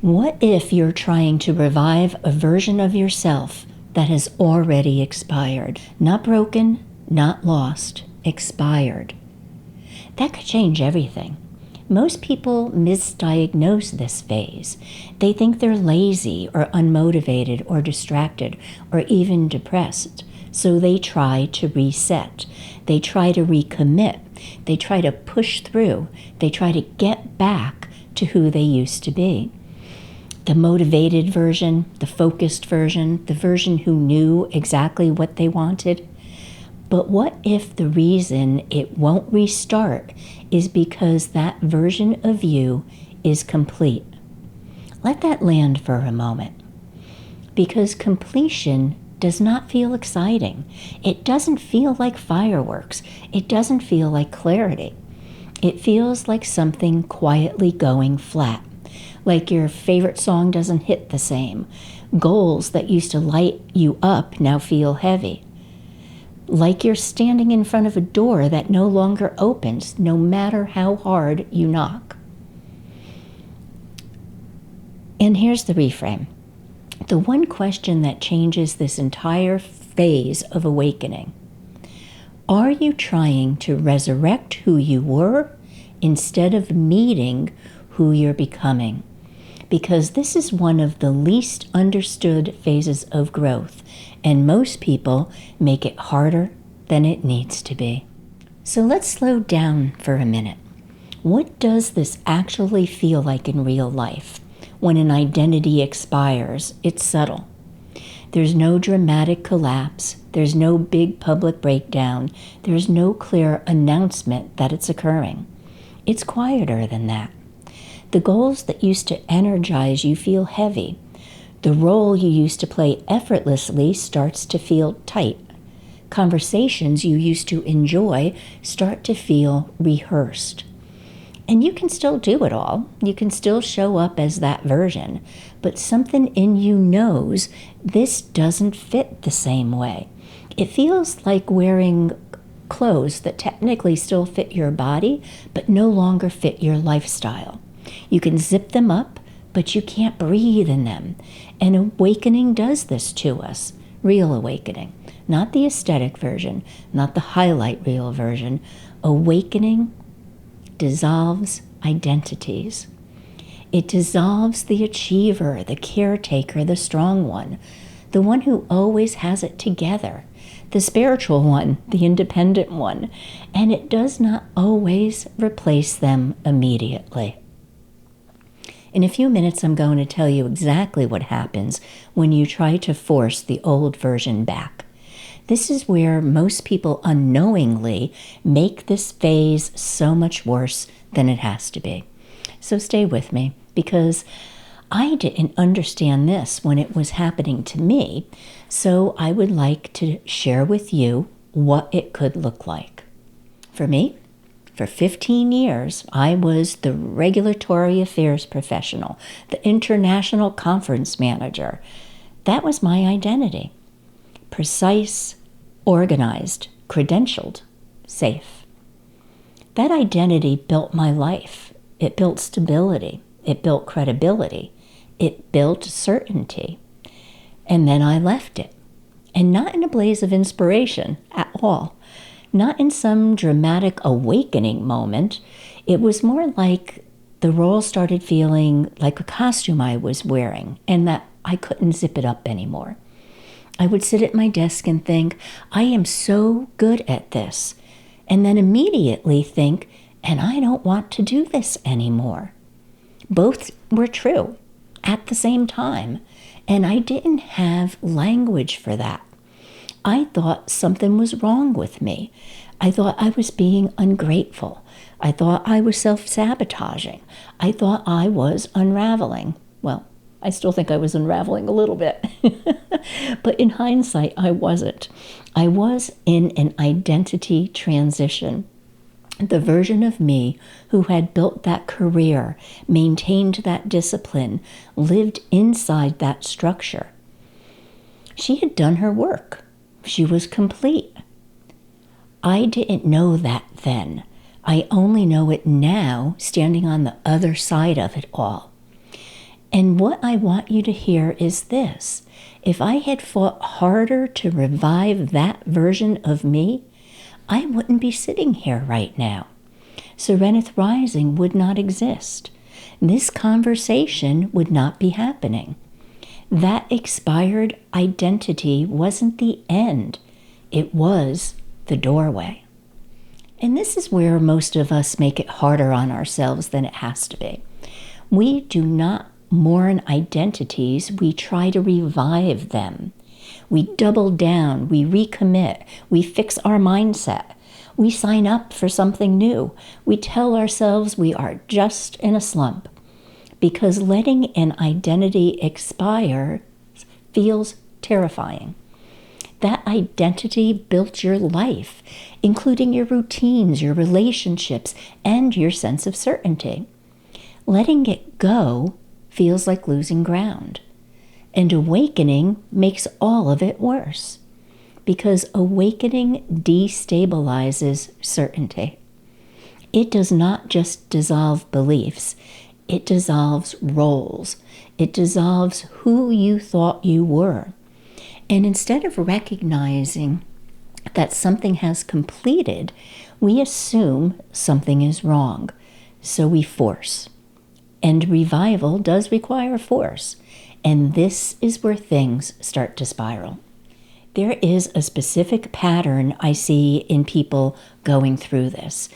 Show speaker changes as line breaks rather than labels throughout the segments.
What if you're trying to revive a version of yourself that has already expired? Not broken, not lost, expired. That could change everything. Most people misdiagnose this phase. They think they're lazy or unmotivated or distracted or even depressed. So they try to reset. They try to recommit. They try to push through. They try to get back to who they used to be. The motivated version, the focused version, the version who knew exactly what they wanted. But what if the reason it won't restart is because that version of you is complete? Let that land for a moment. Because completion does not feel exciting. It doesn't feel like fireworks. It doesn't feel like clarity. It feels like something quietly going flat. Like your favorite song doesn't hit the same. Goals that used to light you up now feel heavy. Like you're standing in front of a door that no longer opens, no matter how hard you knock. And here's the reframe. The one question that changes this entire phase of awakening. Are you trying to resurrect who you were instead of meeting who you're becoming? Because this is one of the least understood phases of growth, and most people make it harder than it needs to be. So let's slow down for a minute. What does this actually feel like in real life? When an identity expires, it's subtle. There's no dramatic collapse. There's no big public breakdown. There's no clear announcement that it's occurring. It's quieter than that. The goals that used to energize you feel heavy. The role you used to play effortlessly starts to feel tight. Conversations you used to enjoy start to feel rehearsed. And you can still do it all. You can still show up as that version. But something in you knows this doesn't fit the same way. It feels like wearing clothes that technically still fit your body, but no longer fit your lifestyle. You can zip them up, but you can't breathe in them. And awakening does this to us. Real awakening. Not the aesthetic version, not the highlight reel version. Awakening dissolves identities. It dissolves the achiever, the caretaker, the strong one, the one who always has it together, the spiritual one, the independent one, and it does not always replace them immediately. In a few minutes, I'm going to tell you exactly what happens when you try to force the old version back. This is where most people unknowingly make this phase so much worse than it has to be. So stay with me, because I didn't understand this when it was happening to me, so I would like to share with you what it could look like. For me, for 15 years, I was the regulatory affairs professional, the international conference manager. That was my identity. Precise, organized, credentialed, safe. That identity built my life. It built stability. It built credibility. It built certainty. And then I left it. And not in a blaze of inspiration at all. Not in some dramatic awakening moment. It was more like the role started feeling like a costume I was wearing, and that I couldn't zip it up anymore. I would sit at my desk and think, I am so good at this. And then immediately think, and I don't want to do this anymore. Both were true at the same time, and I didn't have language for that. I thought something was wrong with me. I thought I was being ungrateful. I thought I was self-sabotaging. I thought I was unraveling. Well, I still think I was unraveling a little bit. But in hindsight, I wasn't. I was in an identity transition. The version of me who had built that career, maintained that discipline, lived inside that structure. She had done her work. She was complete. I didn't know that then. I only know it now, standing on the other side of it all. And what I want you to hear is this. If I had fought harder to revive that version of me, I wouldn't be sitting here right now. Serenith Rising would not exist. This conversation would not be happening. That expired identity wasn't the end. It was the doorway. And this is where most of us make it harder on ourselves than it has to be. We do not mourn identities, we try to revive them. We double down, we recommit, we fix our mindset. We sign up for something new. We tell ourselves we are just in a slump. Because letting an identity expire feels terrifying. That identity built your life, including your routines, your relationships, and your sense of certainty. Letting it go feels like losing ground. And awakening makes all of it worse. Because awakening destabilizes certainty. It does not just dissolve beliefs, it dissolves roles. It dissolves who you thought you were. And instead of recognizing that something has completed, we assume something is wrong. So we force. And revival does require force. And this is where things start to spiral. There is a specific pattern I see in people going through this,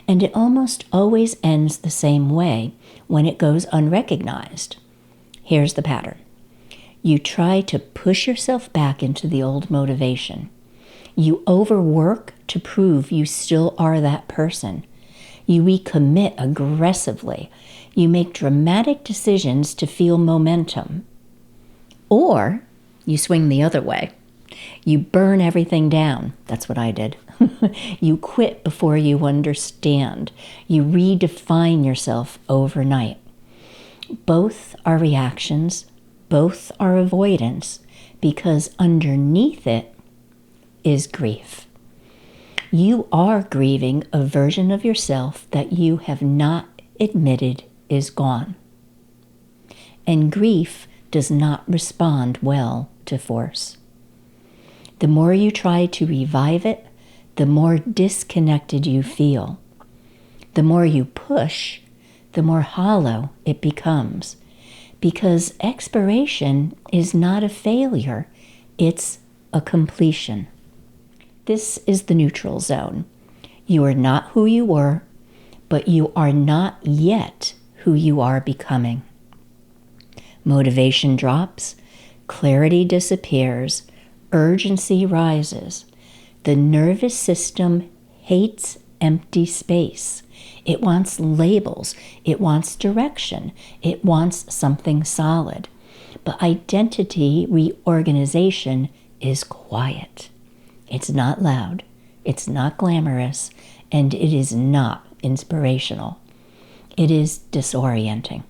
and it almost always ends the same way when it goes unrecognized. Here's the pattern. You try to push yourself back into the old motivation. You overwork to prove you still are that person. You recommit aggressively. You make dramatic decisions to feel momentum. Or you swing the other way. You burn everything down. That's what I did. You quit before you understand. You redefine yourself overnight. Both are reactions. Both are avoidance, because underneath it is grief. You are grieving a version of yourself that you have not admitted is gone. And grief does not respond well to force. The more you try to revive it, the more disconnected you feel. The more you push, the more hollow it becomes. Because expiration is not a failure, it's a completion. This is the neutral zone. You are not who you were, but you are not yet who you are becoming. Motivation drops, clarity disappears, urgency rises. The nervous system hates empty space. It wants labels. It wants direction. It wants something solid. But identity reorganization is quiet. It's not loud. It's not glamorous. And it is not inspirational. It is disorienting.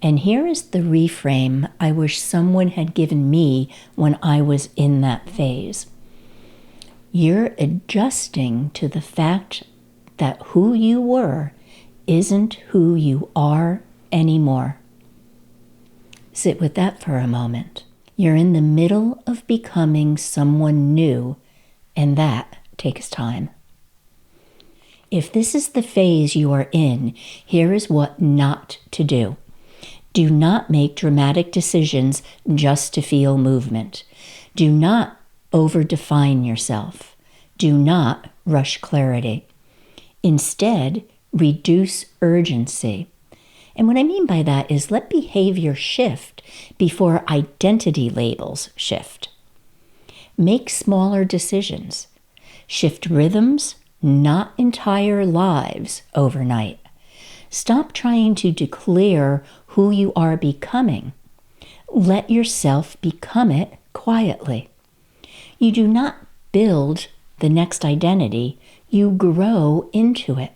And here is the reframe I wish someone had given me when I was in that phase. You're adjusting to the fact that who you were isn't who you are anymore. Sit with that for a moment. You're in the middle of becoming someone new, and that takes time. If this is the phase you are in, here is what not to do. Do not make dramatic decisions just to feel movement. Do not overdefine yourself. Do not rush clarity. Instead, reduce urgency. And what I mean by that is let behavior shift before identity labels shift. Make smaller decisions. Shift rhythms, not entire lives, overnight. Stop trying to declare who you are becoming. Let yourself become it quietly. You do not build the next identity, you grow into it.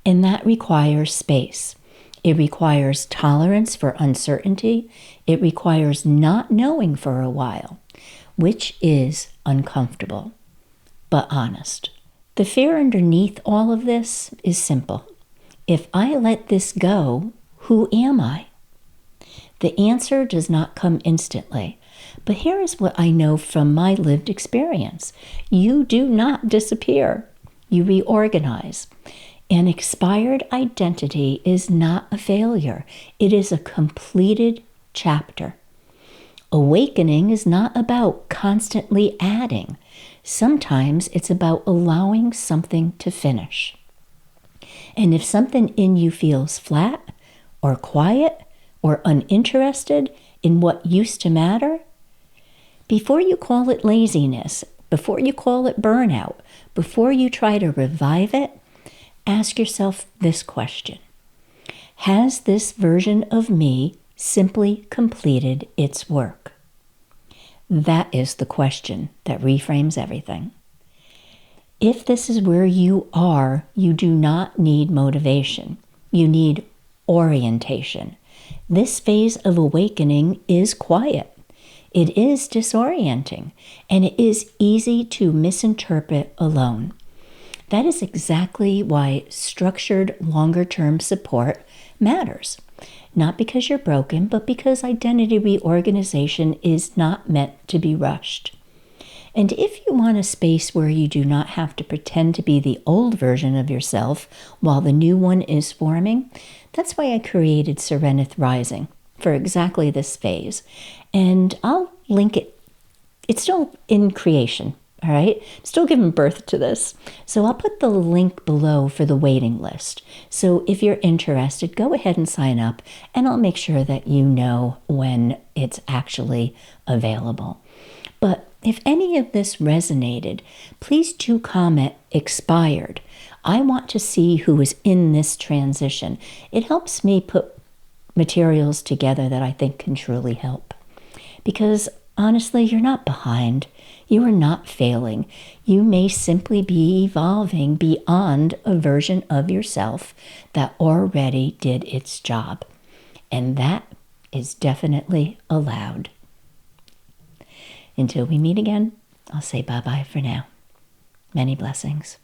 And that requires space. It requires tolerance for uncertainty. It requires not knowing for a while, which is uncomfortable, but honest. The fear underneath all of this is simple. If I let this go, who am I? The answer does not come instantly. But here is what I know from my lived experience. You do not disappear. You reorganize. An expired identity is not a failure. It is a completed chapter. Awakening is not about constantly adding. Sometimes it's about allowing something to finish. And if something in you feels flat or quiet or uninterested in what used to matter, before you call it laziness, before you call it burnout, before you try to revive it, ask yourself this question. Has this version of me simply completed its work? That is the question that reframes everything. If this is where you are, you do not need motivation. You need orientation. This phase of awakening is quiet. It is disorienting, and it is easy to misinterpret alone. That is exactly why structured longer-term support matters. Not because you're broken, but because identity reorganization is not meant to be rushed. And if you want a space where you do not have to pretend to be the old version of yourself while the new one is forming, that's why I created Serenith Rising for exactly this phase. And I'll link it. It's still in creation. All right, still giving birth to this. So I'll put the link below for the waiting list. So if you're interested, go ahead and sign up, and I'll make sure that you know when it's actually available. But if any of this resonated, please do comment expired. I want to see who is in this transition. It helps me put materials together that I think can truly help. Because honestly, you're not behind. You are not failing. You may simply be evolving beyond a version of yourself that already did its job. And that is definitely allowed. Until we meet again, I'll say bye-bye for now. Many blessings.